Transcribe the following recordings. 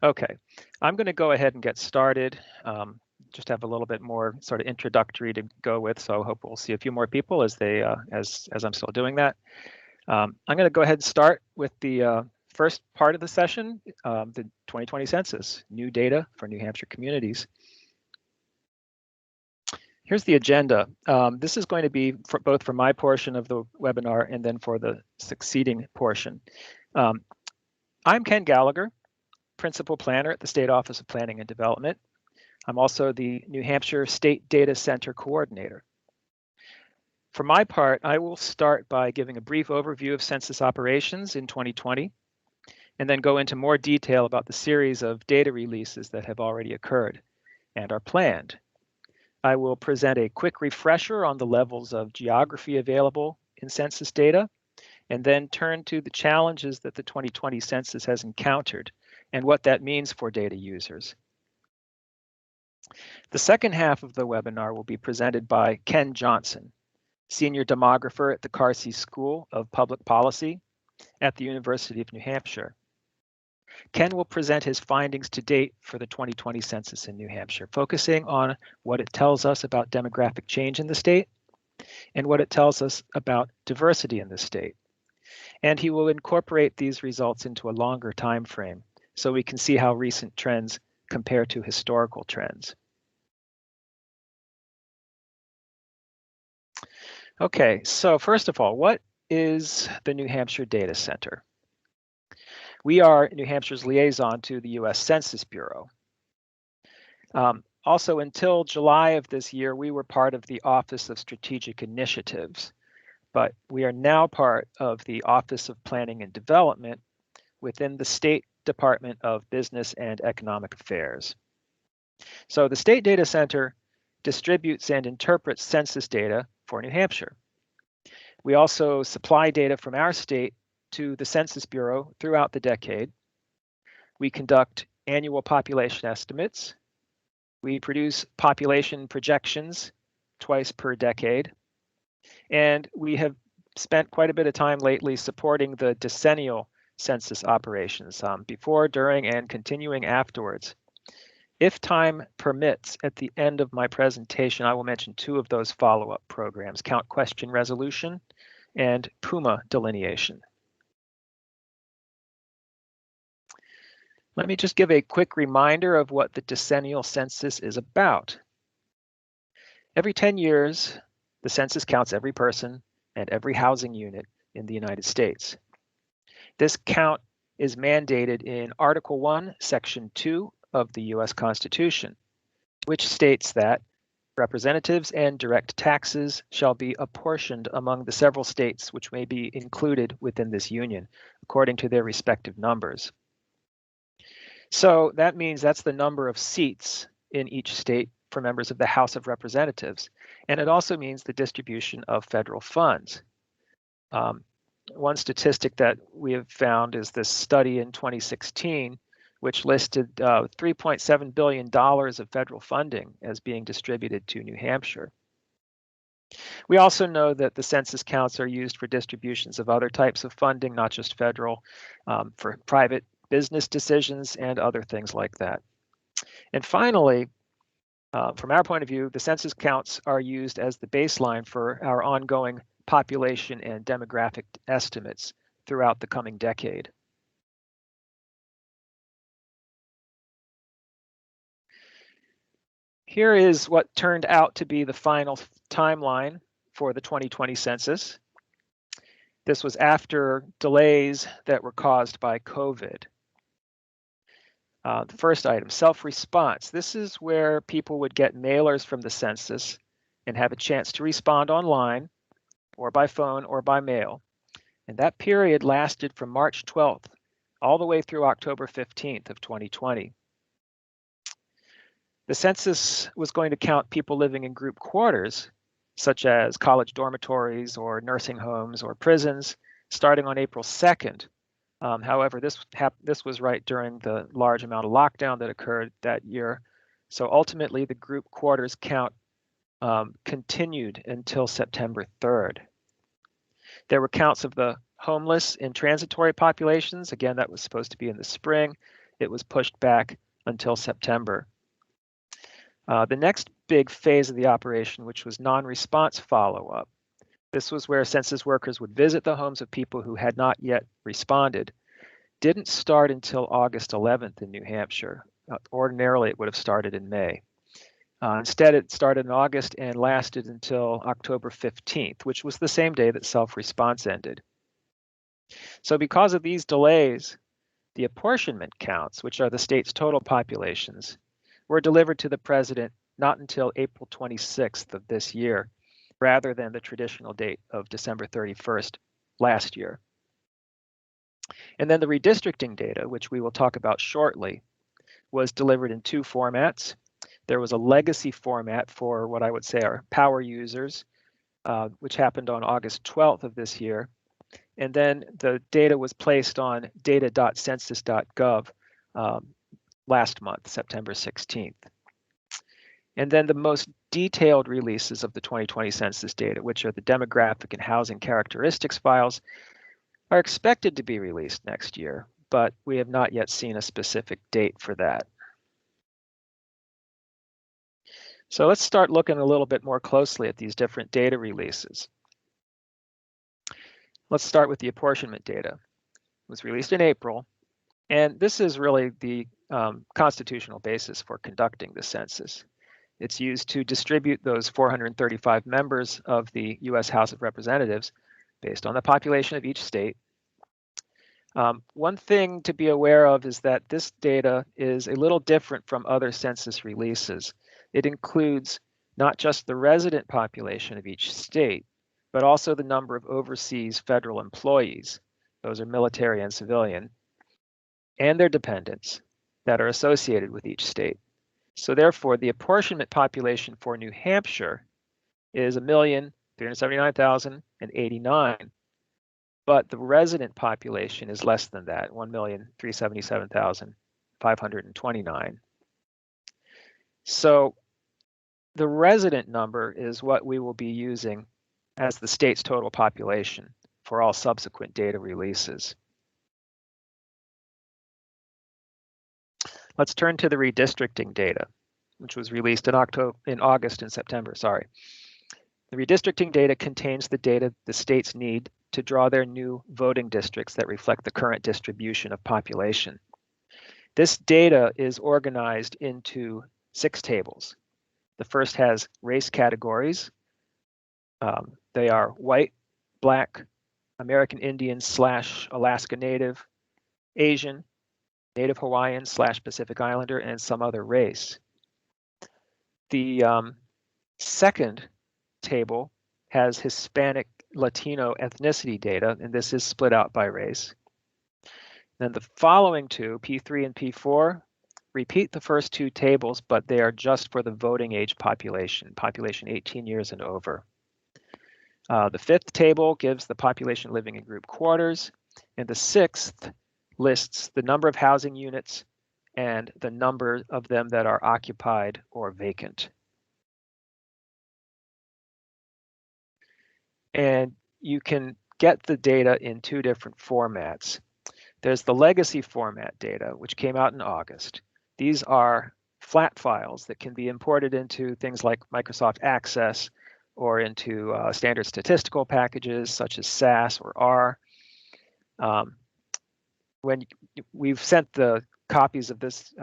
Okay, I'm going to go ahead and get started. Just have a little bit more sort of introductory to go with, so I hope we'll see a few more people as they as I'm still doing that. I'm going to go ahead and start with the first part of the session, the 2020 census, new data for New Hampshire communities. Here's the agenda. This is going to be for both for my portion of the webinar and then for the succeeding portion. I'm Ken Gallagher, Principal Planner at the State Office of Planning and Development. I'm also the New Hampshire State Data Center Coordinator. For my part, I will start by giving a brief overview of census operations in 2020, and then go into more detail about the series of data releases that have already occurred and are planned. I will present a quick refresher on the levels of geography available in census data, and then turn to the challenges that the 2020 census has encountered and what that means for data users. The second half of the webinar will be presented by Ken Johnson, Senior Demographer at the Carsey School of Public Policy at the University of New Hampshire. Ken will present his findings to date for the 2020 census in New Hampshire, focusing on what it tells us about demographic change in the state and what it tells us about diversity in the state. And he will incorporate these results into a longer time frame so we can see how recent trends compare to historical trends. Okay, so first of all, what is the New Hampshire Data Center? We are New Hampshire's liaison to the U.S. Census Bureau. Also, until July of this year, we were part of the Office of Strategic Initiatives, but we are now part of the Office of Planning and Development within the State Department of Business and Economic Affairs. So the State Data Center distributes and interprets census data for New Hampshire. We also supply data from our state to the Census Bureau throughout the decade. We conduct annual population estimates. We produce population projections twice per decade. And we have spent quite a bit of time lately supporting the decennial census operations before, during, and continuing afterwards. If time permits, at the end of my presentation, I will mention two of those follow-up programs, Count Question Resolution and PUMA delineation. Let me just give a quick reminder of what the decennial census is about. Every 10 years, the census counts every person and every housing unit in the United States. This count is mandated in Article 1, Section 2 of the U.S. Constitution, which states that representatives and direct taxes shall be apportioned among the several states which may be included within this union, according to their respective numbers. So that means that's the number of seats in each state for members of the House of Representatives. And it also means the distribution of federal funds. One statistic that we have found is this study in 2016, which listed $3.7 billion of federal funding as being distributed to New Hampshire. We also know that the census counts are used for distributions of other types of funding, not just federal, for private business decisions and other things like that. And finally, from our point of view, the census counts are used as the baseline for our ongoing population and demographic estimates throughout the coming decade. Here is what turned out to be the final timeline for the 2020 census. This was after delays that were caused by COVID. The first item, self-response. This is where people would get mailers from the census and have a chance to respond online or by phone or by mail. And that period lasted from March 12th all the way through October 15th of 2020. The census was going to count people living in group quarters, such as college dormitories or nursing homes or prisons, starting on April 2nd. However, this was right during the large amount of lockdown that occurred that year. So ultimately, the group quarters count continued until September 3rd. There were counts of the homeless and transitory populations. Again, that was supposed to be in the spring. it was pushed back until September. The next big phase of the operation, which was non-response follow-up, this was where census workers would visit the homes of people who had not yet responded, didn't start until August 11th in New Hampshire. Ordinarily, it would have started in May. Instead, it started in August and lasted until October 15th, which was the same day that self-response ended. So because of these delays, the apportionment counts, which are the state's total populations, were delivered to the president not until April 26th of this year, rather than the traditional date of December 31st last year. And then the redistricting data, which we will talk about shortly, was delivered in two formats. There was a legacy format for what I would say are power users, which happened on August 12th of this year. And then the data was placed on data.census.gov last month, September 16th. And then the most detailed releases of the 2020 census data, which are the demographic and housing characteristics files, are expected to be released next year, but we have not yet seen a specific date for that. So let's start looking a little bit more closely at these different data releases. Let's start with the apportionment data. It was released in April, and this is really the constitutional basis for conducting the census. It's used to distribute those 435 members of the U.S. House of Representatives based on the population of each state. One thing to be aware of is that this data is a little different from other census releases. It includes not just the resident population of each state, but also the number of overseas federal employees, those are military and civilian, and their dependents that are associated with each state. So therefore, the apportionment population for New Hampshire is 1,379,089, but the resident population is less than that, 1,377,529. So the resident number is what we will be using as the state's total population for all subsequent data releases. Let's turn to the redistricting data, which was released in August and September, sorry. The redistricting data contains the data the states need to draw their new voting districts that reflect the current distribution of population. This data is organized into 6 tables. The first has race categories. They are white, black, American Indian / Alaska Native, Asian, Native Hawaiian / Pacific Islander, and some other race. The second table has Hispanic Latino ethnicity data, and this is split out by race. Then the following two, P3 and P4, repeat the first 2 tables, but they are just for the voting age population 18 years and over. The 5th table gives the population living in group quarters, and the 6th lists the number of housing units and the number of them that are occupied or vacant. And you can get the data in 2 different formats. There's the legacy format data, which came out in August. These are flat files that can be imported into things like Microsoft Access or into standard statistical packages such as SAS or R. When we've sent the copies of this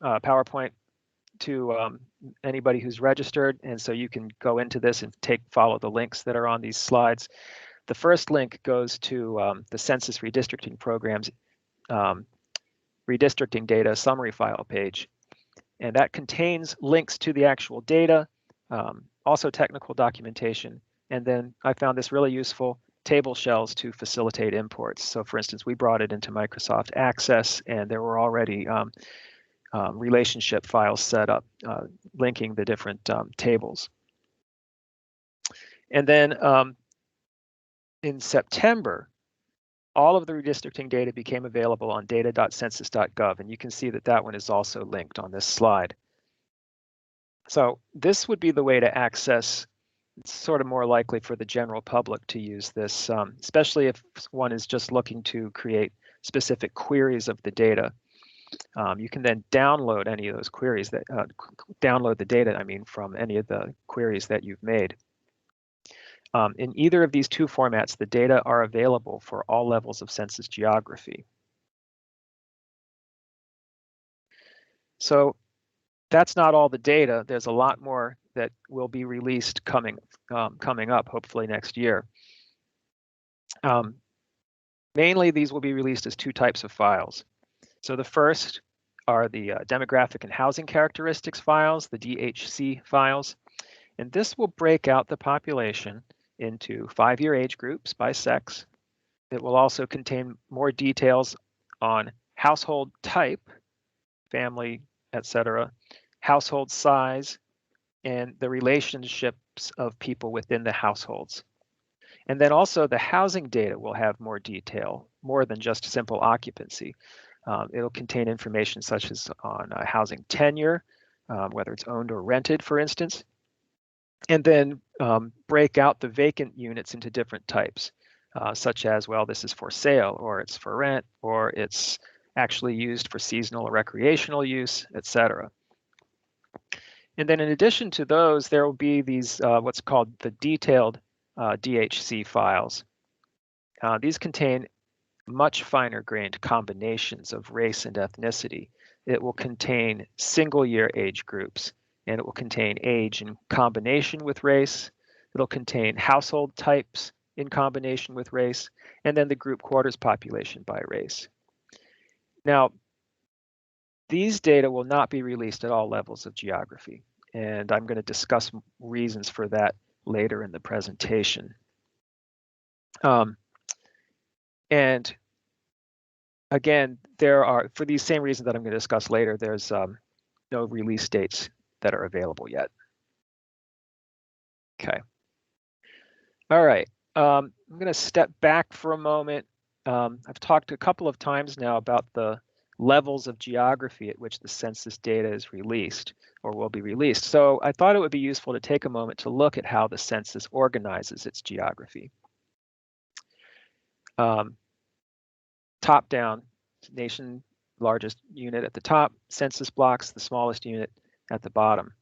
PowerPoint to anybody who's registered, and so you can go into this and follow the links that are on these slides. The first link goes to the Census Redistricting Program's redistricting data summary file page, and that contains links to the actual data, also technical documentation, and then I found this really useful, table shells to facilitate imports. So for instance, we brought it into Microsoft Access, and there were already relationship files set up linking the different tables. And then in September, all of the redistricting data became available on data.census.gov, and you can see that that one is also linked on this slide. So this would be the way to access it's sort of more likely for the general public to use this, especially if one is just looking to create specific queries of the data. You can then download any of those queries that download the data, I mean, from any of the queries that you've made. In either of these two formats, the data are available for all levels of census geography. So that's not all the data. There's a lot more that will be released coming up, hopefully next year. Mainly, these will be released as two types of files. So the first are the demographic and housing characteristics files, the DHC files. And this will break out the population into 5-year age groups by sex. It will also contain more details on household type, family, etc., household size, and the relationships of people within the households. And then also the housing data will have more detail, more than just simple occupancy. It'll contain information such as on housing tenure, whether it's owned or rented, for instance, and then break out the vacant units into different types, such as, well, this is for sale, or it's for rent, or it's actually used for seasonal or recreational use, etc. And then in addition to those, there will be these what's called the detailed DHC files. These contain much finer grained combinations of race and ethnicity. It will contain single year age groups, and it will contain age in combination with race. It'll contain household types in combination with race, and then the group quarters population by race. Now, these data will not be released at all levels of geography, and I'm going to discuss reasons for that later in the presentation. And again, there are, for these same reasons that I'm going to discuss later, there's no release dates that are available yet. Okay. All right. I'm going to step back for a moment. I've talked a couple of times now about the levels of geography at which the census data is released or will be released. So I thought it would be useful to take a moment to look at how the census organizes its geography. Top down, nation largest unit at the top, census blocks, the smallest unit at the bottom.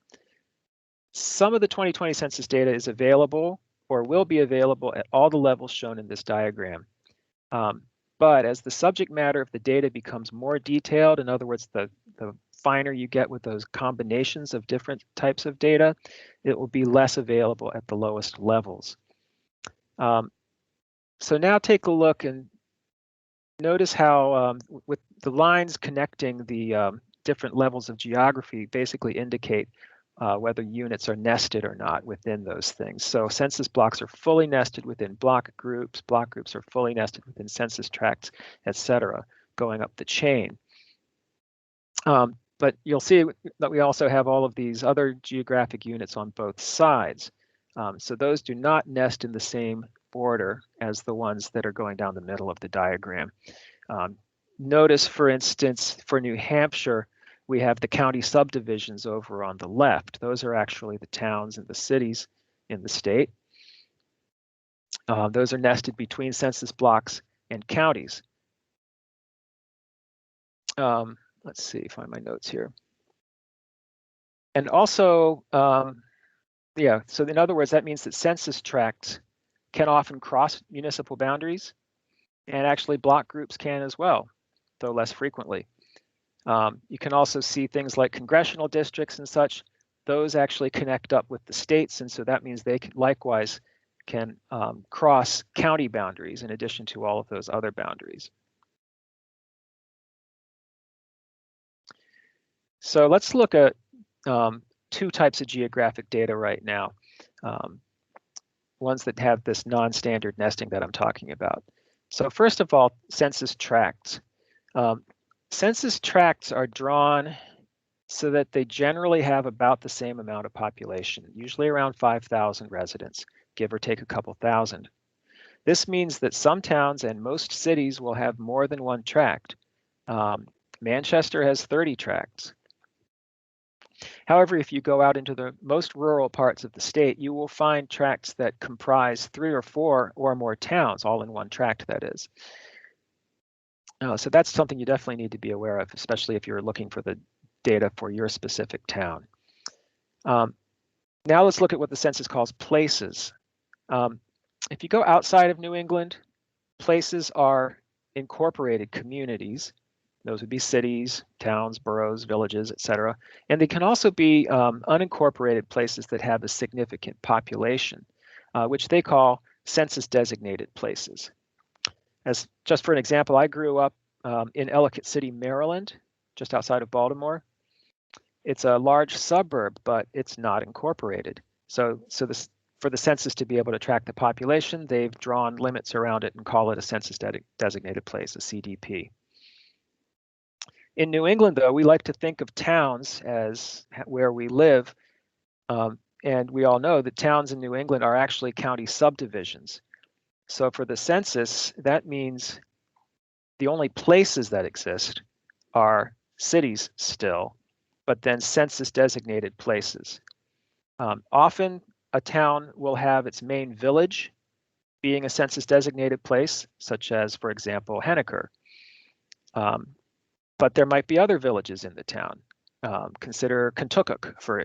Some of the 2020 census data is available or will be available at all the levels shown in this diagram. But as the subject matter of the data becomes more detailed, in other words, the finer you get with those combinations of different types of data, it will be less available at the lowest levels. So now take a look and notice how with the lines connecting the different levels of geography basically indicate whether units are nested or not within those things. So census blocks are fully nested within block groups are fully nested within census tracts, etc., going up the chain. But you'll see that we also have all of these other geographic units on both sides. So those do not nest in the same order as the ones that are going down the middle of the diagram. Notice, for instance, for New Hampshire, we have the county subdivisions over on the left. Those are actually the towns and the cities in the state. Those are nested between census blocks and counties. Let's see, find my notes here. And also, yeah, so in other words, that means that census tracts can often cross municipal boundaries, and actually block groups can as well, though less frequently. You can also see things like congressional districts and such. Those actually connect up with the states, and so that means they likewise can cross county boundaries in addition to all of those other boundaries. So let's look at two types of geographic data right now, ones that have this non-standard nesting that I'm talking about. So first of all, census tracts. Census tracts are drawn so that they generally have about the same amount of population, usually around 5,000 residents, give or take a couple thousand. This means that some towns and most cities will have more than one tract. Manchester has 30 tracts. However, if you go out into the most rural parts of the state, you will find tracts that comprise 3 or 4 or more towns, all in one tract, that is. So that's something you definitely need to be aware of, especially if you're looking for the data for your specific town. Now let's look at what the census calls places. If you go outside of New England, places are incorporated communities. Those would be cities, towns, boroughs, villages, etc. And they can also be unincorporated places that have a significant population, which they call census-designated places. As just for an example, I grew up in Ellicott City, Maryland, just outside of Baltimore. It's a large suburb, but it's not incorporated. So for the census to be able to track the population, they've drawn limits around it and call it a census-designated place, a CDP. In New England, though, we like to think of towns as where we live, and we all know that towns in New England are actually county subdivisions. So for the census, that means the only places that exist are cities still, but then census-designated places. Often, a town will have its main village being a census-designated place, such as, for example, Henniker. But there might be other villages in the town. Consider Kentucky, for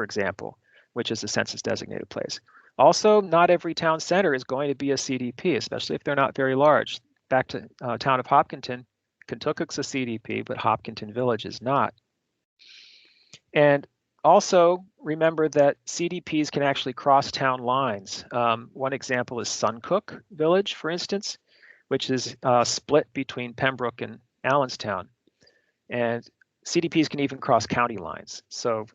example, which is a census-designated place. Also, not every town center is going to be a CDP, especially if they're not very large. Back to town of Hopkinton, Kentucky's a CDP, but Hopkinton Village is not. And also remember that CDPs can actually cross town lines. One example is Suncook Village, for instance, which is split between Pembroke and Allenstown. And CDPs can even cross county lines. So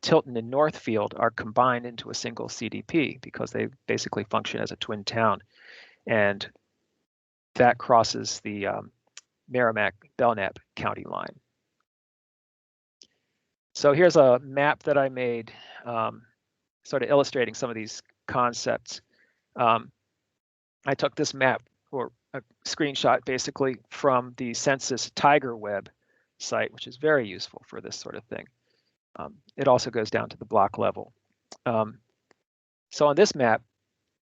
Tilton and Northfield are combined into a single CDP because they basically function as a twin town. And that crosses the Merrimack-Belknap county line. So here's a map that I made sort of illustrating some of these concepts. I took this map, or a screenshot basically, from the Census Tiger Web site, which is very useful for this sort of thing. It also goes down to the block level. So on this map,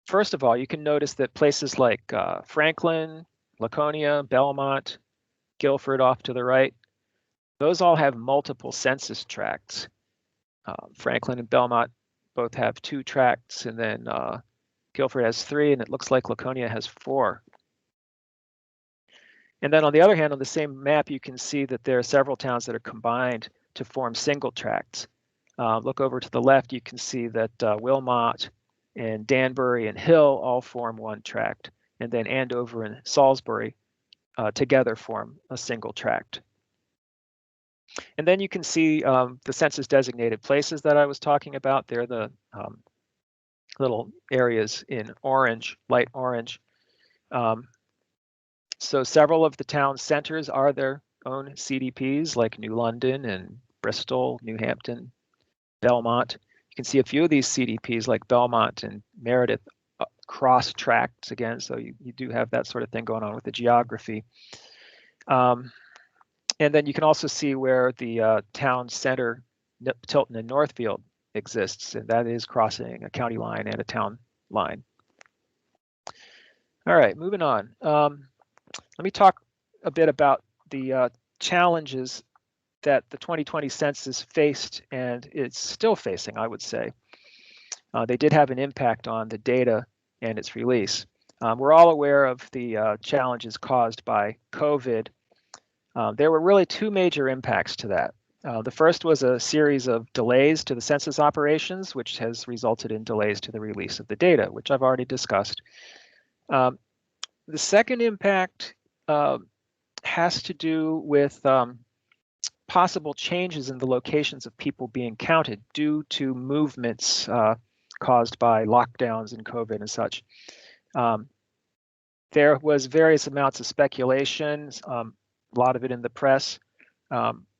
first of all, you can notice that places like Franklin, Laconia, Belmont, Guilford off to the right, those all have multiple census tracts. Franklin and Belmont both have 2 tracts, and then Guilford has 3, and it looks like Laconia has 4. And then on the other hand, on the same map, you can see that there are several towns that are combined to form single tracts. Look over to the left, you can see that Wilmot and Danbury and Hill all form one tract, and then Andover and Salisbury together form a single tract. And then you can see the census-designated places that I was talking about. They're the little areas in orange, light orange. So several of the town centers are their own CDPs, like New London and Bristol, New Hampton, Belmont. You can see a few of these CDPs, like Belmont and Meredith, cross tracts again. So you do have that sort of thing going on with the geography. And then you can also see where the town center, Tilton and Northfield, exists, and that is crossing a county line and a town line. All right, moving on. Let me talk a bit about the challenges that the 2020 census faced, and it's still facing, I would say. They did have an impact on the data and its release. We're all aware of the challenges caused by COVID. There were really 2 major impacts to that. The first was a series of delays to the census operations, which has resulted in delays to the release of the data, which I've already discussed. The second impact has to do with possible changes in the locations of people being counted due to movements caused by lockdowns and COVID and such. There was various amounts of speculation, a lot of it in the press,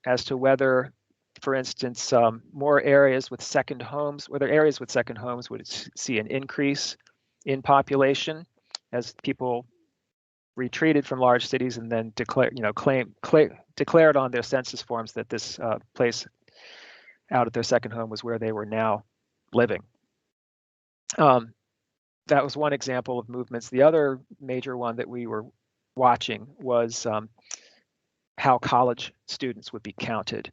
as to whether, for instance, more areas with second homes, whether areas with second homes would see an increase in population as people retreated from large cities and then declared on their census forms that this place out at their second home was where they were now living. That was one example of movements. The other major one that we were watching was how college students would be counted.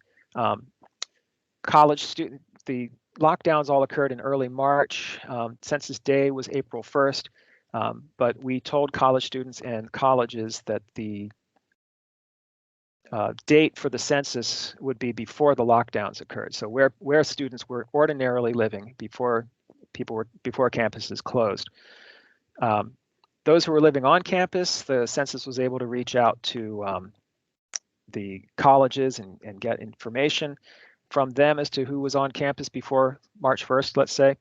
The lockdowns all occurred in early March. Census Day was April 1st, but we told college students and colleges that the date for the census would be before the lockdowns occurred. So where students were ordinarily living before campuses closed. Those who were living on campus, the census was able to reach out to the colleges and get information from them as to who was on campus before March 1st, let's say.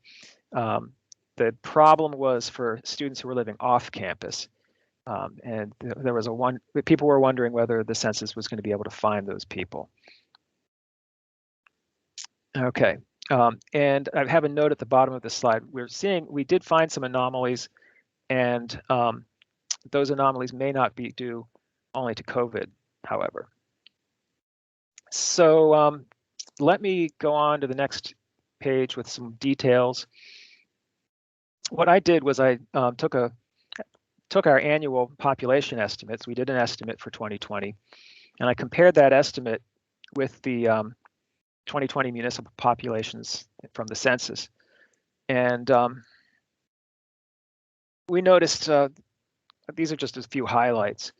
The problem was for students who were living off campus. And there was people were wondering whether the census was going to be able to find those people. Okay, and I have a note at the bottom of this slide. We did find some anomalies, and those anomalies may not be due only to COVID, however. So let me go on to the next page with some details. What I did was I took our annual population estimates. We did an estimate for 2020, and I compared that estimate with the 2020 municipal populations from the census. And we noticed, these are just a few highlights.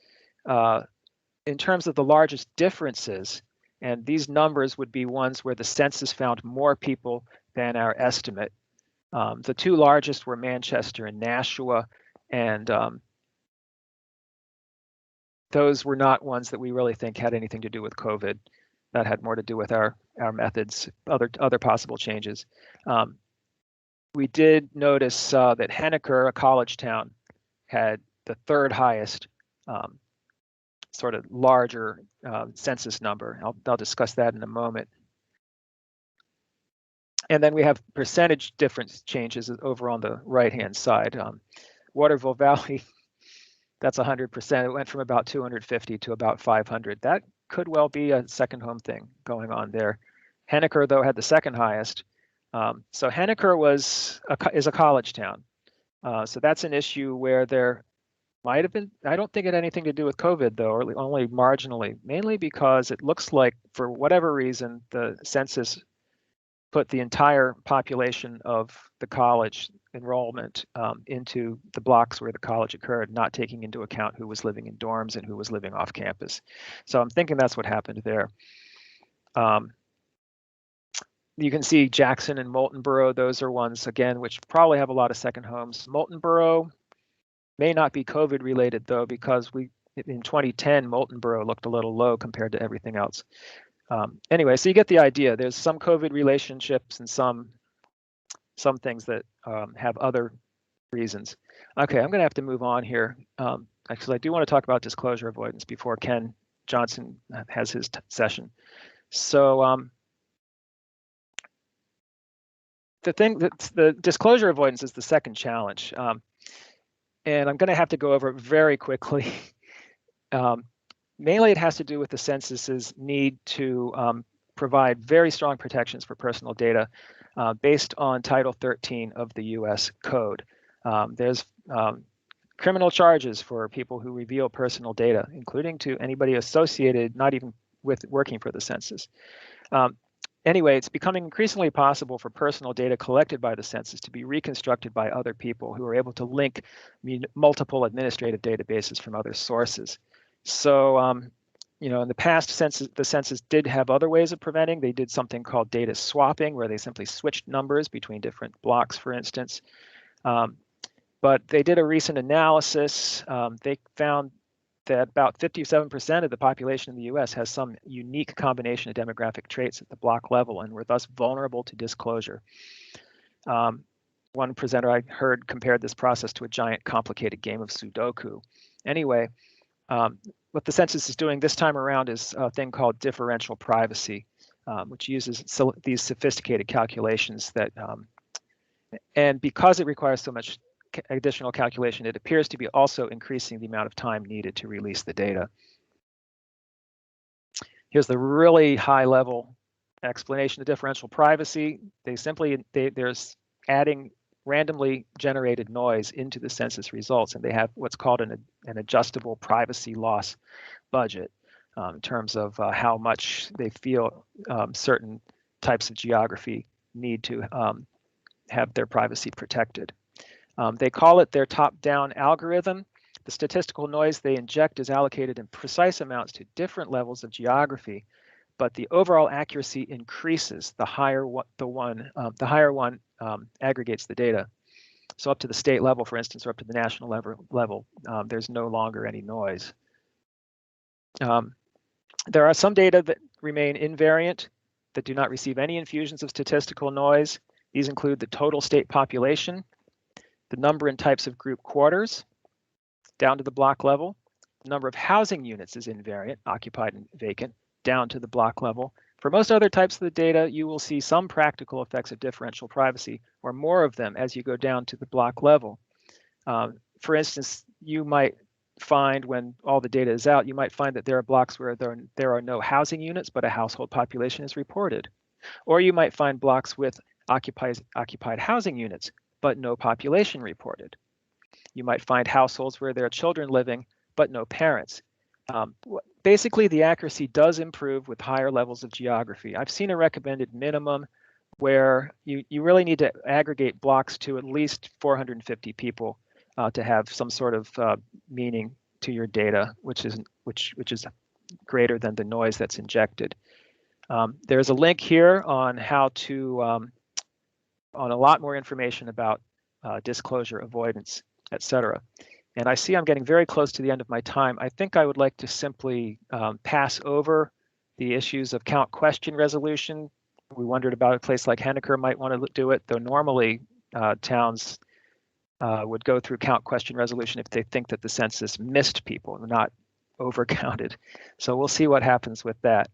In terms of the largest differences, and these numbers would be ones where the census found more people than our estimate. The two largest were Manchester and Nashua, and those were not ones that we really think had anything to do with COVID. That had more to do with our methods, other possible changes. We did notice that Henniker, a college town, had the third highest sort of larger census number. I'll discuss that in a moment. And then we have percentage difference changes over on the right-hand side. Waterville Valley, that's 100%. It went from about 250 to about 500. That could well be a second home thing going on there. Henniker, though, had the second highest. So Henniker is a college town. So that's an issue where there might have been, I don't think it had anything to do with COVID, though, or only marginally, mainly because it looks like, for whatever reason, the census put the entire population of the college enrollment into the blocks where the college occurred, not taking into account who was living in dorms and who was living off campus. So I'm thinking that's what happened there. You can see Jackson and Moultonborough. Those are ones, again, which probably have a lot of second homes. Moultonborough may not be COVID related, though, because in 2010, Moultonborough looked a little low compared to everything else. Anyway, so you get the idea. There's some COVID relationships and some things that have other reasons. Okay, I'm going to have to move on here. Actually, I do want to talk about disclosure avoidance before Ken Johnson has his session. So the disclosure avoidance is the second challenge. And I'm going to have to go over it very quickly. Mainly, it has to do with the census's need to provide very strong protections for personal data based on Title 13 of the U.S. Code. There's criminal charges for people who reveal personal data, including to anybody associated, not even with working for the census. Anyway, it's becoming increasingly possible for personal data collected by the census to be reconstructed by other people who are able to link multiple administrative databases from other sources. So, in the past, the census did have other ways of preventing. They did something called data swapping, where they simply switched numbers between different blocks, for instance. But they did a recent analysis. They found that about 57% of the population in the US has some unique combination of demographic traits at the block level and were thus vulnerable to disclosure. One presenter I heard compared this process to a giant complicated game of Sudoku. Anyway, what the census is doing this time around is a thing called differential privacy, which uses these sophisticated calculations that, and because it requires so much additional calculation, it appears to be also increasing the amount of time needed to release the data. Here's the really high level explanation of differential privacy. There's adding randomly generated noise into the census results, and they have what's called an adjustable privacy loss budget in terms of how much they feel certain types of geography need to have their privacy protected. They call it their top-down algorithm. The statistical noise they inject is allocated in precise amounts to different levels of geography, but the overall accuracy increases the higher one aggregates the data. So up to the state level, for instance, or up to the national level, there's no longer any noise. There are some data that remain invariant, that do not receive any infusions of statistical noise. These include the total state population, the number and types of group quarters, down to the block level. The number of housing units is invariant, occupied and vacant, down to the block level. For most other types of the data, you will see some practical effects of differential privacy, or more of them as you go down to the block level. For instance, you might find when all the data is out, you might find that there are blocks where there are no housing units, but a household population is reported. Or you might find blocks with occupied housing units, but no population reported. You might find households where there are children living, but no parents. Basically, the accuracy does improve with higher levels of geography. I've seen a recommended minimum where you really need to aggregate blocks to at least 450 people to have some sort of meaning to your data, which is greater than the noise that's injected. There's a link here on how to on a lot more information about disclosure, avoidance, etc. And I see I'm getting very close to the end of my time. I think I would like to simply pass over the issues of count question resolution. We wondered about a place like Henniker might want to do it, though normally towns would go through count question resolution if they think that the census missed people and not overcounted. So we'll see what happens with that.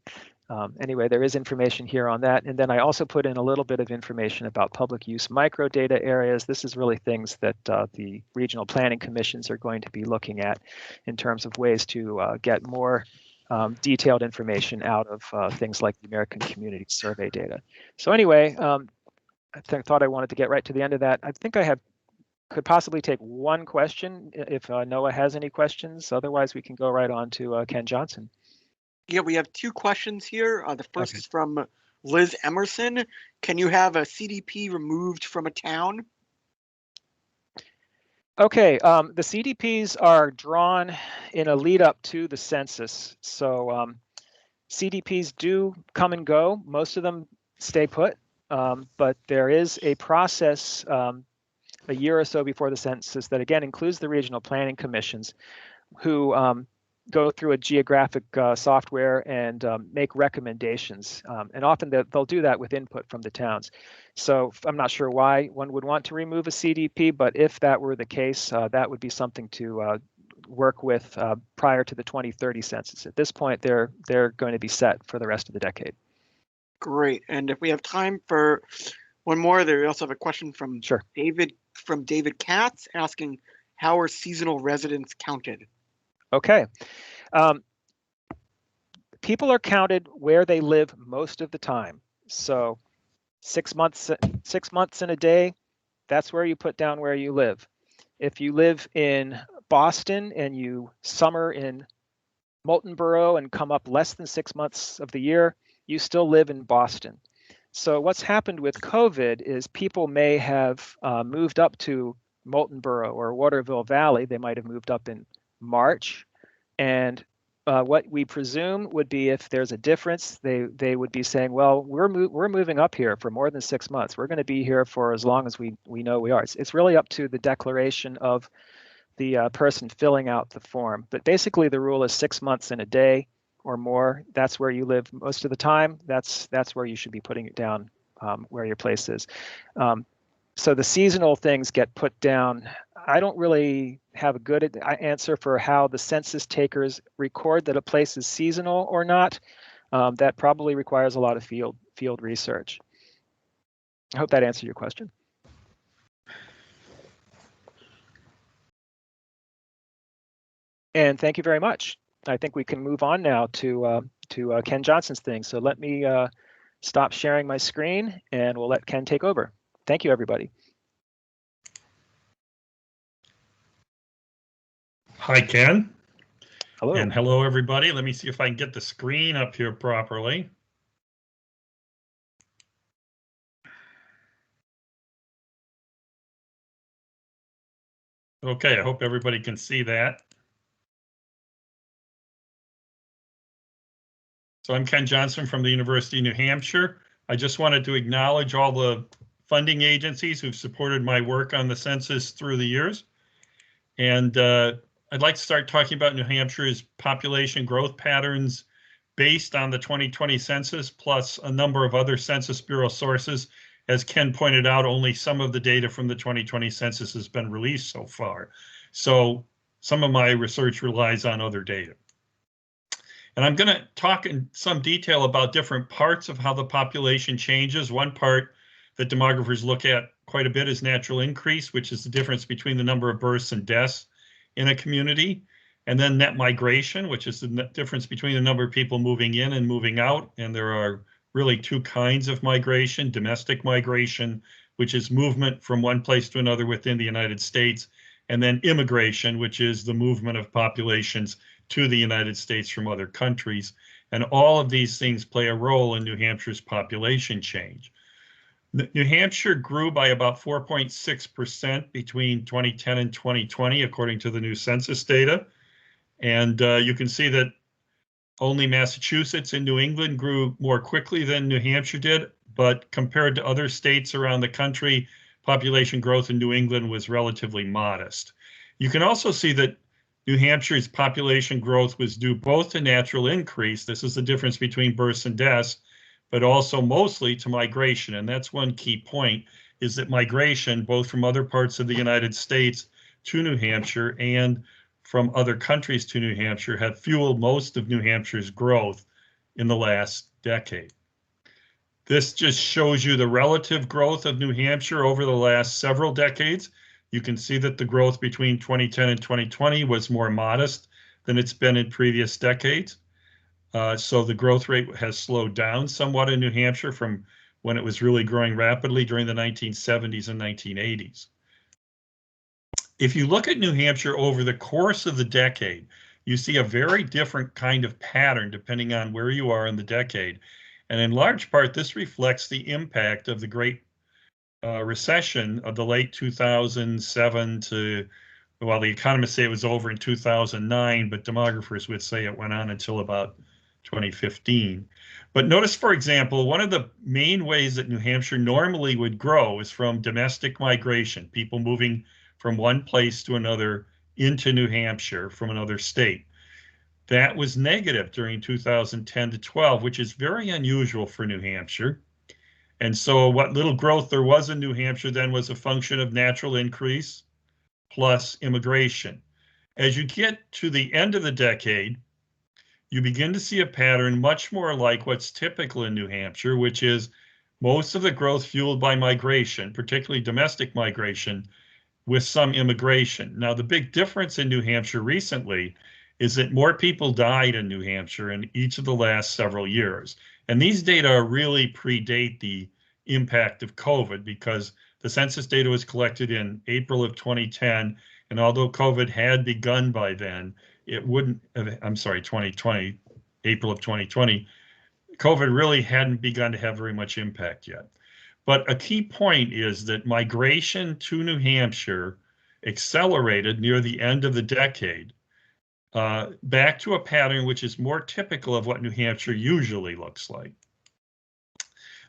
Anyway, there is information here on that. And then I also put in a little bit of information about public use microdata areas. This is really things that the regional planning commissions are going to be looking at in terms of ways to get more detailed information out of things like the American Community Survey data. So anyway, I thought I wanted to get right to the end of that. I think I could possibly take one question if Noah has any questions. Otherwise, we can go right on to Ken Johnson. Yeah, we have two questions here. The first is from Liz Emerson. Can you have a CDP removed from a town? Okay, the CDPs are drawn in a lead up to the census. So CDPs do come and go. Most of them stay put, but there is a process a year or so before the census that again includes the regional planning commissions who go through a geographic software and make recommendations. And often they'll do that with input from the towns. So I'm not sure why one would want to remove a CDP, but if that were the case, that would be something to work with prior to the 2030 census. At this point, they're going to be set for the rest of the decade. Great. And if we have time for one more, we also have a question from David Katz asking, how are seasonal residents counted? Okay. People are counted where they live most of the time. So 6 months in a day, that's where you put down where you live. If you live in Boston and you summer in Moulton Borough and come up less than 6 months of the year, you still live in Boston. So what's happened with COVID is people may have moved up to Moulton Borough or Waterville Valley. They might have moved up in March, and what we presume would be if there's a difference, they would be saying, well, we're moving up here for more than 6 months. We're going to be here for as long as we know we are. It's really up to the declaration of the person filling out the form. But basically, the rule is 6 months in a day or more. That's where you live most of the time. That's where you should be putting it down, where your place is. So the seasonal things get put down. I don't really have a good answer for how the census takers record that a place is seasonal or not. That probably requires a lot of field research. I hope that answered your question. And thank you very much. I think we can move on now to Ken Johnson's thing. So let me stop sharing my screen and we'll let Ken take over. Thank you, everybody. Hi, Ken. Hello. And hello, everybody. Let me see if I can get the screen up here properly. Okay, I hope everybody can see that. So I'm Ken Johnson from the University of New Hampshire. I just wanted to acknowledge all the funding agencies who've supported my work on the census through the years. And I'd like to start talking about New Hampshire's population growth patterns based on the 2020 census, plus a number of other Census Bureau sources. As Ken pointed out, only some of the data from the 2020 census has been released so far. So some of my research relies on other data. And I'm going to talk in some detail about different parts of how the population changes. One part that demographers look at quite a bit is natural increase, which is the difference between the number of births and deaths in a community. And then net migration, which is the difference between the number of people moving in and moving out. And there are really two kinds of migration: domestic migration, which is movement from one place to another within the United States, and then immigration, which is the movement of populations to the United States from other countries. And all of these things play a role in New Hampshire's population change. New Hampshire grew by about 4.6% between 2010 and 2020, according to the new census data. And you can see that only Massachusetts and New England grew more quickly than New Hampshire did, but compared to other states around the country, population growth in New England was relatively modest. You can also see that New Hampshire's population growth was due both to natural increase, this is the difference between births and deaths, but also mostly to migration. And that's one key point, is that migration, both from other parts of the United States to New Hampshire and from other countries to New Hampshire, have fueled most of New Hampshire's growth in the last decade. This just shows you the relative growth of New Hampshire over the last several decades. You can see that the growth between 2010 and 2020 was more modest than it's been in previous decades. So the growth rate has slowed down somewhat in New Hampshire from when it was really growing rapidly during the 1970s and 1980s. If you look at New Hampshire over the course of the decade, you see a very different kind of pattern depending on where you are in the decade. And in large part, this reflects the impact of the Great Recession of the late 2007 to, well, the economists say it was over in 2009, but demographers would say it went on until about 2015. But notice, for example, one of the main ways that New Hampshire normally would grow is from domestic migration, people moving from one place to another into New Hampshire from another state. That was negative during 2010 to 12, which is very unusual for New Hampshire. And so what little growth there was in New Hampshire then was a function of natural increase plus immigration. As you get to the end of the decade, you begin to see a pattern much more like what's typical in New Hampshire, which is most of the growth fueled by migration, particularly domestic migration, with some immigration. Now, the big difference in New Hampshire recently is that more people died in New Hampshire in each of the last several years. And these data really predate the impact of COVID, because the census data was collected in April of 2010. And although COVID had begun by then, it wouldn't, I'm sorry, 2020, April of 2020, COVID really hadn't begun to have very much impact yet. But a key point is that migration to New Hampshire accelerated near the end of the decade, back to a pattern which is more typical of what New Hampshire usually looks like.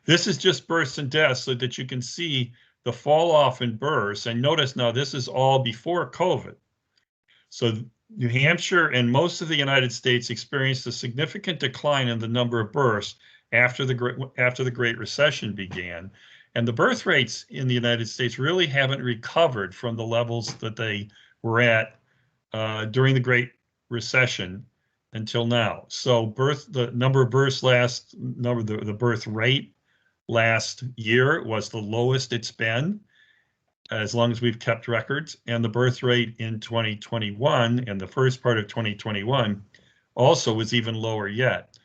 This is just births and deaths so that you can see the fall off in births. And notice now this is all before COVID. So New Hampshire and most of the United States experienced a significant decline in the number of births after the Great Recession began. And the birth rates in the United States really haven't recovered from the levels that they were at during the Great Recession until now. So the number of births the birth rate last year was the lowest it's been as long as we've kept records, and the birth rate in 2021 and the first part of 2021 also was even lower yet.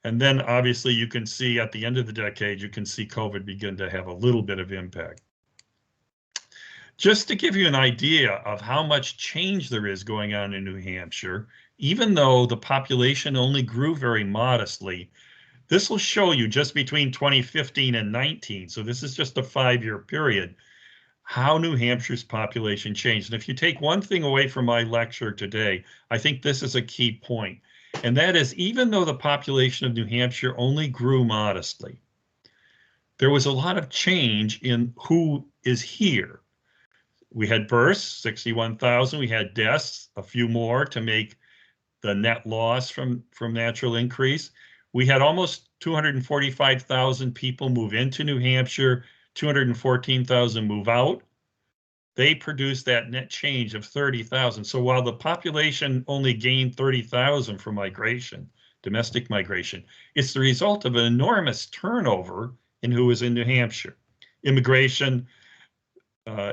And then obviously you can see at the end of the decade, you can see COVID begin to have a little bit of impact. Just to give you an idea of how much change there is going on in New Hampshire, even though the population only grew very modestly, this will show you just between 2015 and 19, so this is just a 5-year period, how New Hampshire's population changed. And if you take one thing away from my lecture today, I think this is a key point. And that is, even though the population of New Hampshire only grew modestly, there was a lot of change in who is here. We had births, 61,000. We had deaths, a few more to make the net loss from natural increase. We had almost 245,000 people move into New Hampshire, 214,000 move out. They produced that net change of 30,000. So while the population only gained 30,000 from migration, domestic migration, it's the result of an enormous turnover in who is in New Hampshire. Immigration,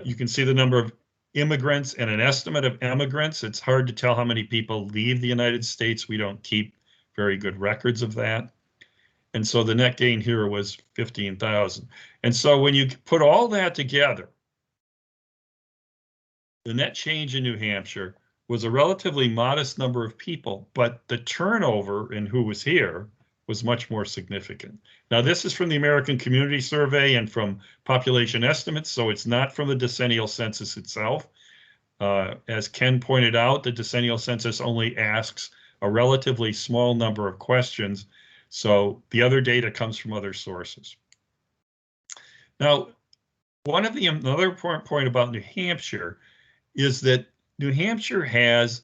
you can see the number of immigrants and an estimate of emigrants. It's hard to tell how many people leave the United States. We don't keep very good records of that. And so the net gain here was 15,000. And so when you put all that together, the net change in New Hampshire was a relatively modest number of people, but the turnover in who was here was much more significant. Now, this is from the American Community Survey and from population estimates, so it's not from the decennial census itself. As Ken pointed out, the decennial census only asks a relatively small number of questions, so the other data comes from other sources. Now, another important point about New Hampshire is that New Hampshire has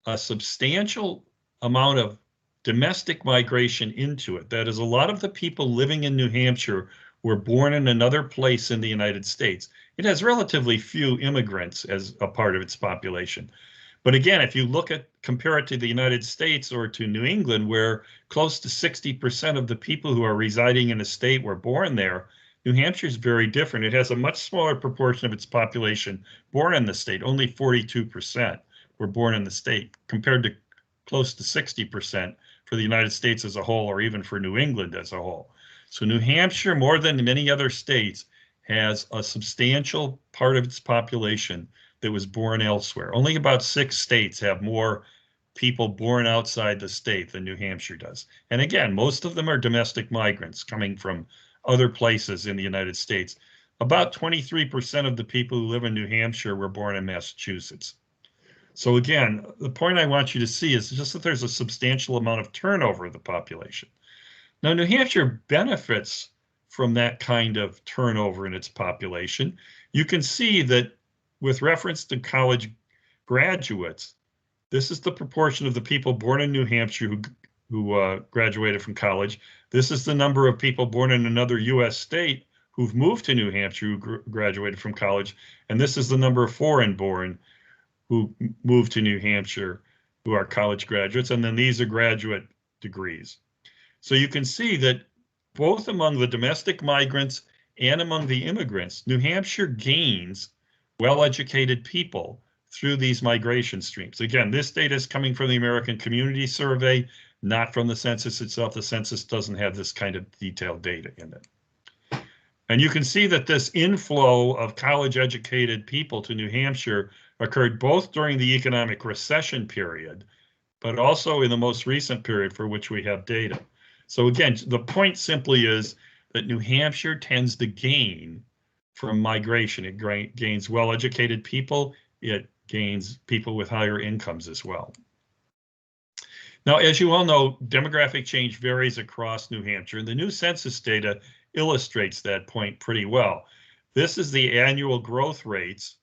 a substantial amount of domestic migration into it. That is, a lot of the people living in New Hampshire were born in another place in the United States. It has relatively few immigrants as a part of its population. But again, if you compare it to the United States or to New England, where close to 60% of the people who are residing in a state were born there, New Hampshire is very different. It has a much smaller proportion of its population born in the state. Only 42% were born in the state, compared to close to 60% for the United States as a whole, or even for New England as a whole. So New Hampshire, more than many other states, has a substantial part of its population that was born elsewhere. Only about 6 states have more people born outside the state than New Hampshire does. And again, most of them are domestic migrants coming from other places in the United States. About 23% of the people who live in New Hampshire were born in Massachusetts. So again, the point I want you to see is just that there's a substantial amount of turnover of the population. Now, New Hampshire benefits from that kind of turnover in its population. You can see that with reference to college graduates, this is the proportion of the people born in New Hampshire who graduated from college. This is the number of people born in another U.S. state who've moved to New Hampshire who graduated from college. And this is the number of foreign-born who moved to New Hampshire who are college graduates. And then these are graduate degrees. So you can see that both among the domestic migrants and among the immigrants, New Hampshire gains well-educated people through these migration streams. Again, this data is coming from the American Community Survey, not from the census itself. The census doesn't have this kind of detailed data in it. And you can see that this inflow of college-educated people to New Hampshire occurred both during the economic recession period, but also in the most recent period for which we have data. So again, the point simply is that New Hampshire tends to gain from migration. It gains well-educated people. It gains people with higher incomes as well. Now, as you all know, demographic change varies across New Hampshire, and the new census data illustrates that point pretty well. This is the annual growth rates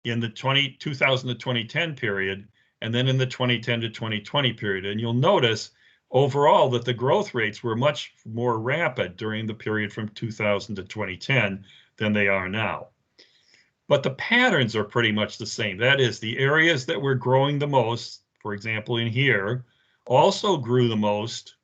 in the 2000 to 2010 period, and then in the 2010 to 2020 period. And you'll notice overall that the growth rates were much more rapid during the period from 2000 to 2010 than they are now. But the patterns are pretty much the same. That is, the areas that were growing the most, for example, in here, also grew the most,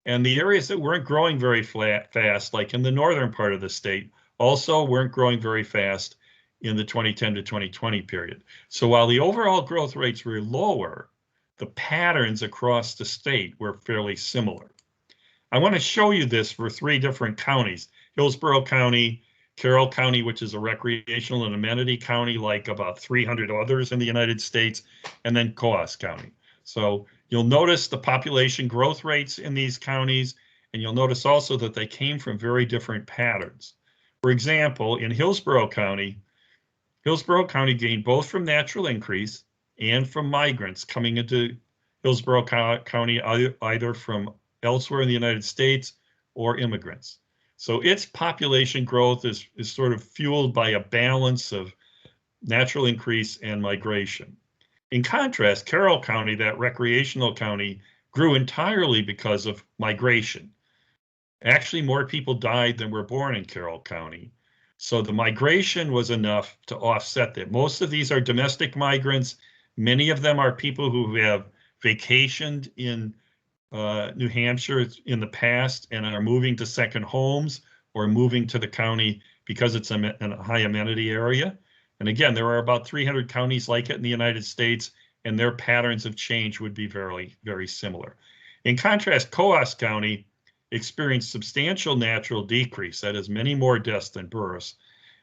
and the areas that weren't growing very fast, like in the northern part of the state, also weren't growing very fast in the 2010 to 2020 period. So while the overall growth rates were lower, the patterns across the state were fairly similar. I want to show you this for 3 different counties: Hillsborough County, Carroll County, which is a recreational and amenity county like about 300 others in the United States, and then Coos County. So you'll notice the population growth rates in these counties, and you'll notice also that they came from very different patterns. For example, in Hillsborough County gained both from natural increase and from migrants coming into Hillsborough County either from elsewhere in the United States or immigrants. So its population growth is sort of fueled by a balance of natural increase and migration. In contrast, Carroll County, that recreational county, grew entirely because of migration. Actually, more people died than were born in Carroll County. So the migration was enough to offset that. Most of these are domestic migrants. Many of them are people who have vacationed in New Hampshire in the past and are moving to second homes or moving to the county because it's a high amenity area. And again, there are about 300 counties like it in the United States, and their patterns of change would be very, very similar. In contrast, Coos County experienced substantial natural decrease, that is, many more deaths than births.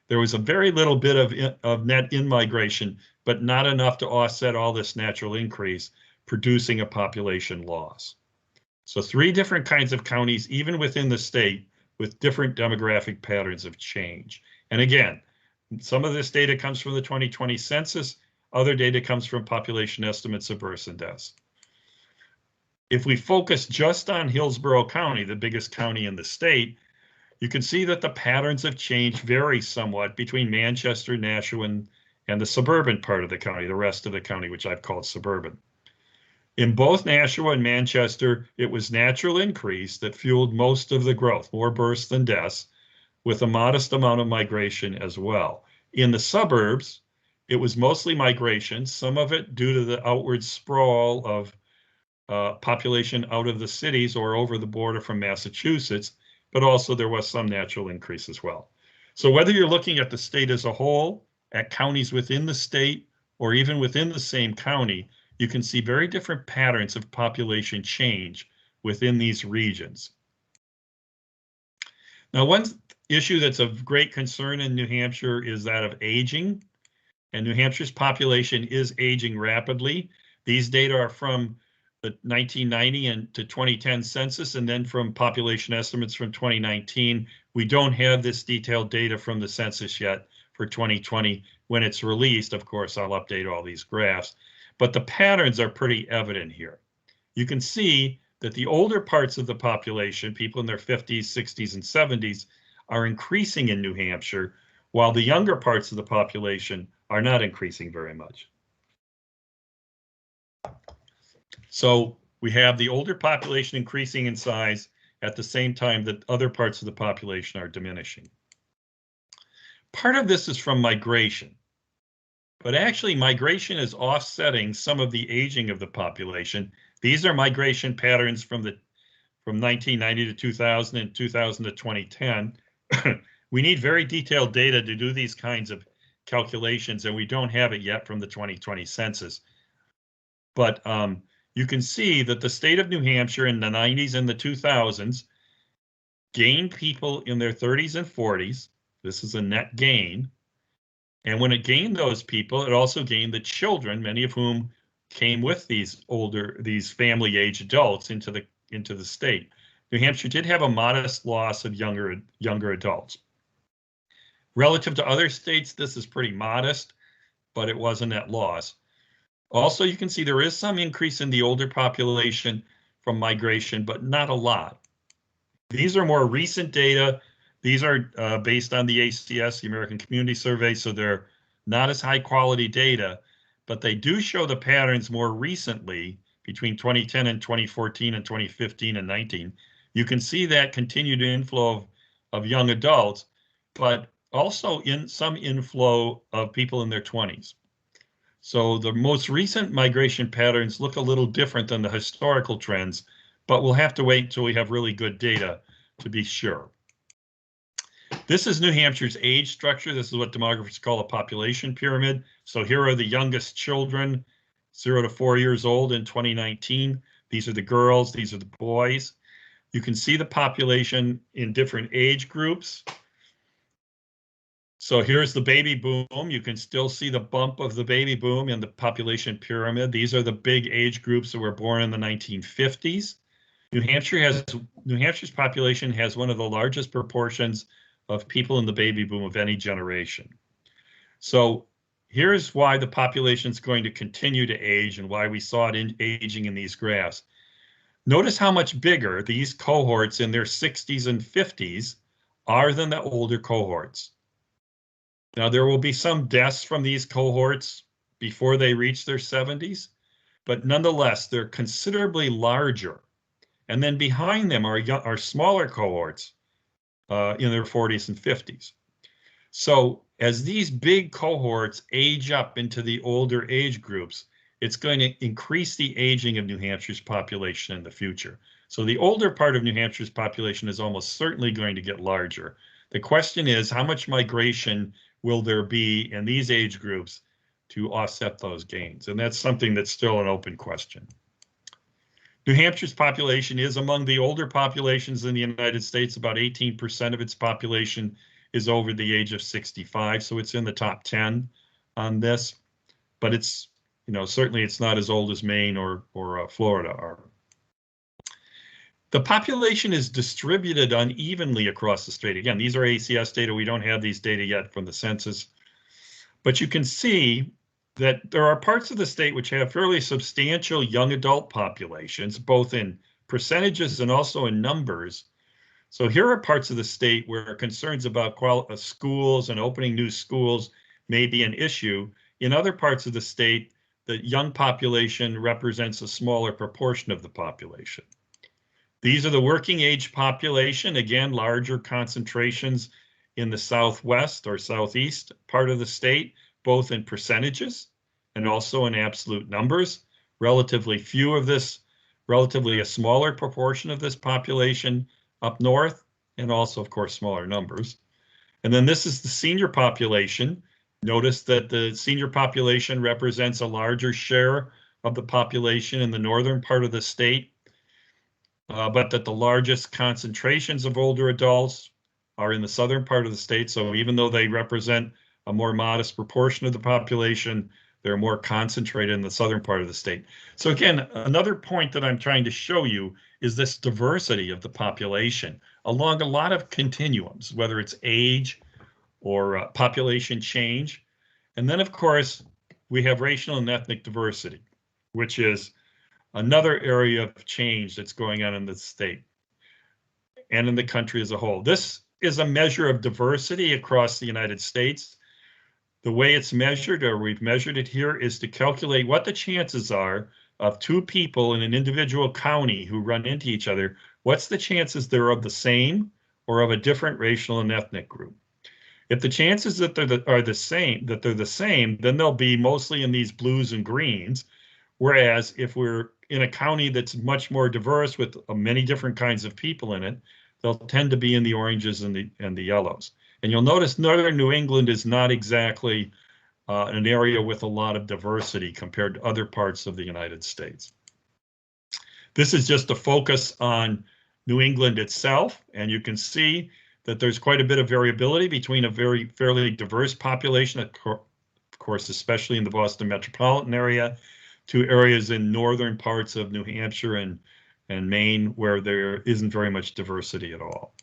There was a very little bit of net in-migration, but not enough to offset all this natural increase, producing a population loss. So 3 different kinds of counties, even within the state, with different demographic patterns of change. And again, some of this data comes from the 2020 census, other data comes from population estimates of births and deaths. If we focus just on Hillsborough County, the biggest county in the state, you can see that the patterns of change vary somewhat between Manchester, Nashua, and the suburban part of the county, the rest of the county, which I've called suburban. In both Nashua and Manchester, it was natural increase that fueled most of the growth, more births than deaths, with a modest amount of migration as well. In the suburbs, it was mostly migration, some of it due to the outward sprawl of population out of the cities or over the border from Massachusetts, but also there was some natural increase as well. So whether you're looking at the state as a whole, at counties within the state, or even within the same county, you can see very different patterns of population change within these regions. Now, one issue that's of great concern in New Hampshire is that of aging, and New Hampshire's population is aging rapidly. These data are from the 1990 and to 2010 census, and then from population estimates from 2019. We don't have this detailed data from the census yet for 2020. When it's released, of course, I'll update all these graphs. But the patterns are pretty evident here. You can see that the older parts of the population, people in their 50s, 60s, and 70s, are increasing in New Hampshire, while the younger parts of the population are not increasing very much. So we have the older population increasing in size at the same time that other parts of the population are diminishing. Part of this is from migration. But actually, migration is offsetting some of the aging of the population. These are migration patterns from 1990 to 2000 and 2000 to 2010. We need very detailed data to do these kinds of calculations, and we don't have it yet from the 2020 census. But you can see that the state of New Hampshire in the 90s and the 2000s gained people in their 30s and 40s. This is a net gain. And when it gained those people, it also gained the children, many of whom came with these family-age adults into the state. New Hampshire did have a modest loss of younger adults. Relative to other states, this is pretty modest, but it was a net loss. Also, you can see there is some increase in the older population from migration, but not a lot. These are more recent data. These are based on the ACS, the American Community Survey, so they're not as high quality data, but they do show the patterns more recently between 2010 and 2014 and 2015 and 19. You can see that continued inflow of young adults, but also in some inflow of people in their 20s. So the most recent migration patterns look a little different than the historical trends, but we'll have to wait until we have really good data to be sure. This is New Hampshire's age structure. This is what demographers call a population pyramid. So here are the youngest children, 0 to 4 years old in 2019. These are the girls, these are the boys. You can see the population in different age groups. So here's the baby boom. You can still see the bump of the baby boom in the population pyramid. These are the big age groups that were born in the 1950s. New Hampshire's population has one of the largest proportions of people in the baby boom of any generation. So here's why the population is going to continue to age and why we saw it aging in these graphs. Notice how much bigger these cohorts in their 60s and 50s are than the older cohorts. Now, there will be some deaths from these cohorts before they reach their 70s, but nonetheless, they're considerably larger. And then behind them are smaller cohorts in their 40s and 50s. So as these big cohorts age up into the older age groups, it's going to increase the aging of New Hampshire's population in the future. So the older part of New Hampshire's population is almost certainly going to get larger. The question is, how much migration will there be in these age groups to offset those gains? And that's something that's still an open question. New Hampshire's population is among the older populations in the United States. About 18% of its population is over the age of 65, so it's in the top 10 on this. But it's, certainly it's not as old as Maine or Florida are. The population is distributed unevenly across the state. Again, these are ACS data. We don't have these data yet from the census. But you can see that there are parts of the state which have fairly substantial young adult populations, both in percentages and also in numbers. So here are parts of the state where concerns about schools and opening new schools may be an issue. In other parts of the state, the young population represents a smaller proportion of the population. These are the working age population, again, larger concentrations in the southwest or southeast part of the state, both in percentages and also in absolute numbers. Relatively few of this, relatively a smaller proportion of this population up north, and also, of course, smaller numbers. And then this is the senior population. Notice that the senior population represents a larger share of the population in the northern part of the state, but that the largest concentrations of older adults are in the southern part of the state. So even though they represent a more modest proportion of the population, they're more concentrated in the southern part of the state. So again, another point that I'm trying to show you is this diversity of the population along a lot of continuums, whether it's age or population change. And then, of course, we have racial and ethnic diversity, which is another area of change that's going on in the state and in the country as a whole. This is a measure of diversity across the United States. The way it's measured, or we've measured it here, is to calculate what the chances are of two people in an individual county who run into each other. What's the chances they're of the same or of a different racial and ethnic group? If the chances that they're the same, then they'll be mostly in these blues and greens. Whereas if we're in a county that's much more diverse with many different kinds of people in it, they'll tend to be in the oranges and the yellows. And you'll notice northern New England is not exactly an area with a lot of diversity compared to other parts of the United States. This is just a focus on New England itself, and you can see that there's quite a bit of variability between a fairly diverse population, of course, especially in the Boston metropolitan area, to areas in northern parts of New Hampshire and Maine where there isn't very much diversity at all.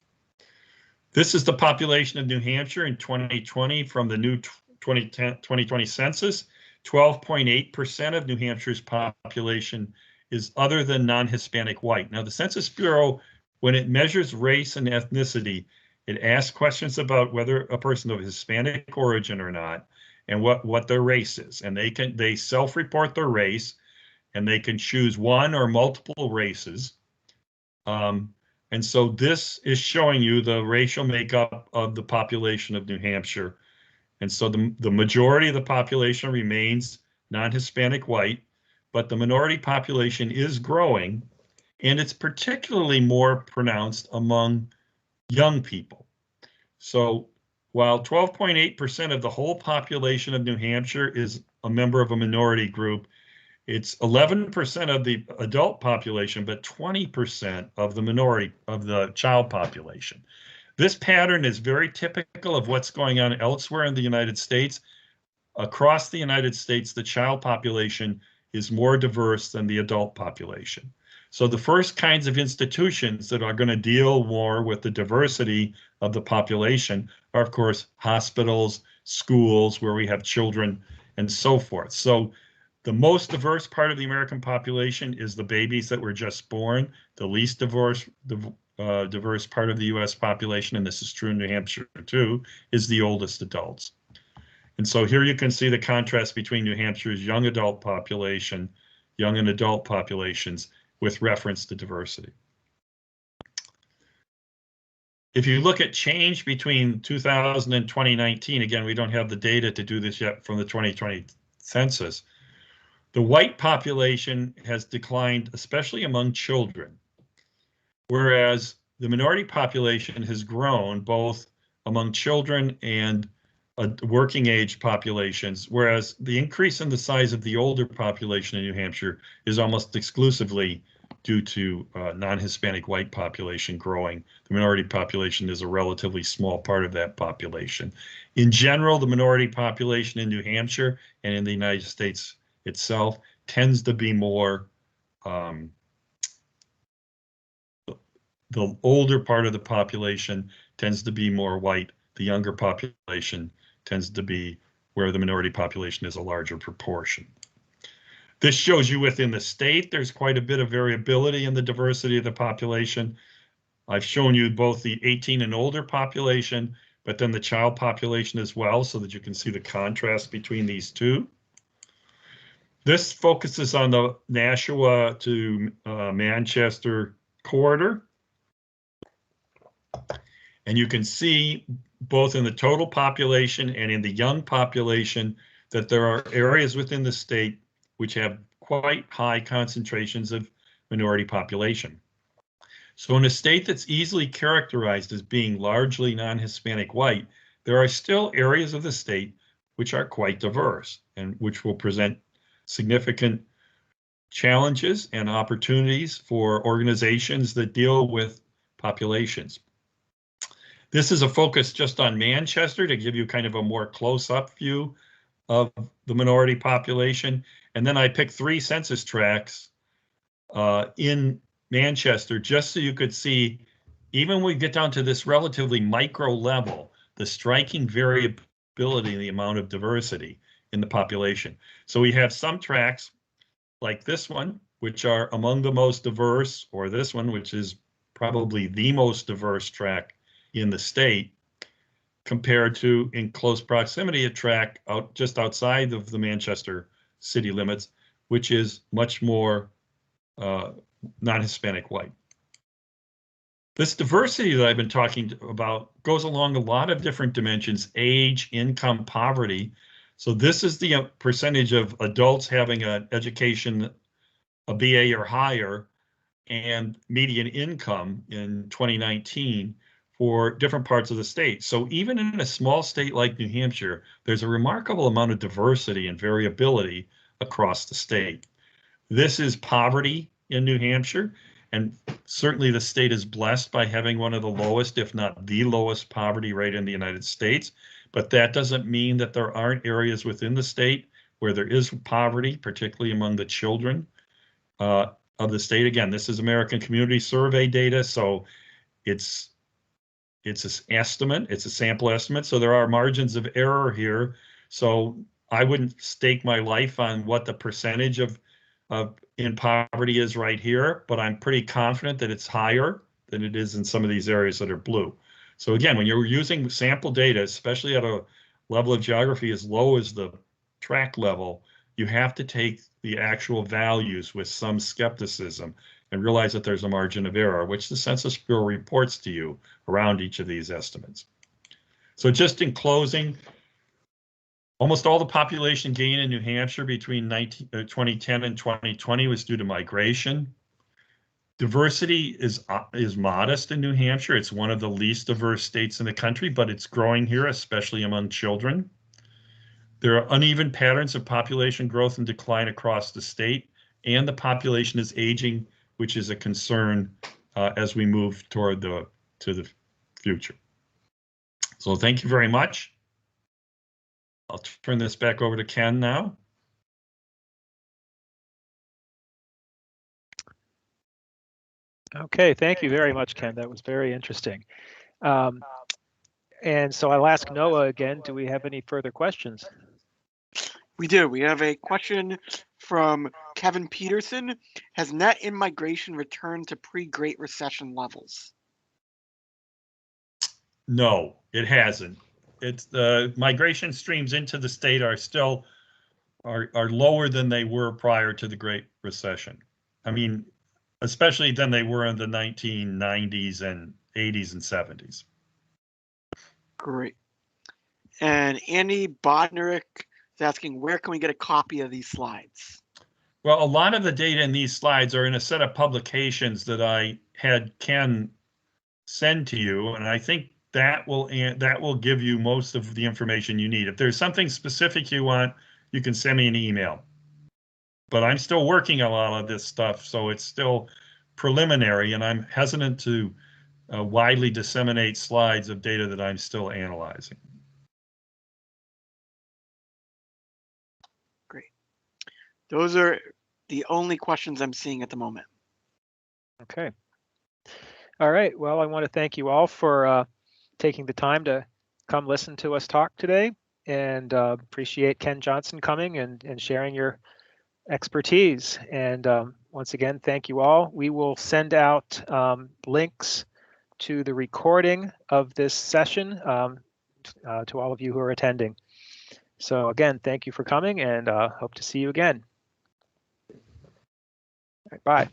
This is the population of New Hampshire in 2020 from the new 2020 census. 12.8% of New Hampshire's population is other than non-Hispanic white. Now, the Census Bureau, when it measures race and ethnicity, it asks questions about whether a person of Hispanic origin or not, and what their race is. And they self-report their race, and they can choose one or multiple races. And so this is showing you the racial makeup of the population of New Hampshire. And so the majority of the population remains non-Hispanic white, but the minority population is growing, and it's particularly more pronounced among young people. So while 12.8% of the whole population of New Hampshire is a member of a minority group, It's 11% of the adult population, but 20% of the child population. This pattern is very typical of what's going on elsewhere in the United States. Across the United States, the child population is more diverse than the adult population. So the first kinds of institutions that are going to deal more with the diversity of the population are, of course, hospitals, schools, where we have children, and so forth. So the most diverse part of the American population is the babies that were just born. The least diverse part of the U.S. population, and this is true in New Hampshire too, is the oldest adults. And so here you can see the contrast between New Hampshire's young and adult populations with reference to diversity. If you look at change between 2000 and 2019, again, we don't have the data to do this yet from the 2020 census, the white population has declined, especially among children, whereas the minority population has grown both among children and working age populations, whereas the increase in the size of the older population in New Hampshire is almost exclusively due to non-Hispanic white population growing. The minority population is a relatively small part of that population. In general, the minority population in New Hampshire and in the United States itself tends to be more, the older part of the population tends to be more white. The younger population tends to be where the minority population is a larger proportion. This shows you within the state, there's quite a bit of variability in the diversity of the population. I've shown you both the 18 and older population, but then the child population as well, so that you can see the contrast between these two. This focuses on the Nashua to Manchester corridor. And you can see both in the total population and in the young population that there are areas within the state which have quite high concentrations of minority population. So in a state that's easily characterized as being largely non-Hispanic white, there are still areas of the state which are quite diverse and which will present significant challenges and opportunities for organizations that deal with populations. This is a focus just on Manchester to give you kind of a more close-up view of the minority population. And then I picked 3 census tracts in Manchester just so you could see, even when we get down to this relatively micro level, the striking variability in the amount of diversity in the population. So we have some tracts like this one, which are among the most diverse, or this one, which is probably the most diverse tract in the state, compared to, in close proximity, a tract just outside of the Manchester city limits, which is much more non-Hispanic white. This diversity that I've been talking about goes along a lot of different dimensions: age, income, poverty. So this is the percentage of adults having an education, a BA or higher, and median income in 2019 for different parts of the state. So even in a small state like New Hampshire, there's a remarkable amount of diversity and variability across the state. This is poverty in New Hampshire, and certainly the state is blessed by having one of the lowest, if not the lowest, poverty rate in the United States. But that doesn't mean that there aren't areas within the state where there is poverty, particularly among the children of the state. Again, this is American Community Survey data, so it's an estimate, it's a sample estimate, so there are margins of error here. So I wouldn't stake my life on what the percentage of in poverty is right here, but I'm pretty confident that it's higher than it is in some of these areas that are blue. So again, when you're using sample data, especially at a level of geography as low as the tract level, you have to take the actual values with some skepticism and realize that there's a margin of error, which the Census Bureau reports to you around each of these estimates. So just in closing, almost all the population gain in New Hampshire between 2010 and 2020 was due to migration. Diversity is modest in New Hampshire. It's one of the least diverse states in the country, but it's growing here, especially among children. There are uneven patterns of population growth and decline across the state, and the population is aging, which is a concern as we move toward to the future. So thank you very much. I'll turn this back over to Ken now. Okay, thank you very much, Ken. That was very interesting. And so I'll ask Noah again, do we have any further questions? We do. We have a question from Kevin Peterson. Has net in-migration returned to pre-Great Recession levels? No, it hasn't. It's the migration streams into the state are still are lower than they were prior to the Great Recession. I mean, especially than they were in the 1990s and 80s and 70s. Great. And Andy Bodnarick is asking, where can we get a copy of these slides? Well, a lot of the data in these slides are in a set of publications that I had Ken send to you, and I think that will give you most of the information you need. If there's something specific you want, you can send me an email. But I'm still working on all of this stuff, so it's still preliminary, and I'm hesitant to widely disseminate slides of data that I'm still analyzing. Great. Those are the only questions I'm seeing at the moment. Okay. All right. Well, I want to thank you all for taking the time to come listen to us talk today, and appreciate Ken Johnson coming and sharing your expertise. And once again, thank you all. We will send out links to the recording of this session to all of you who are attending. So again, thank you for coming, and hope to see you again. All right, bye.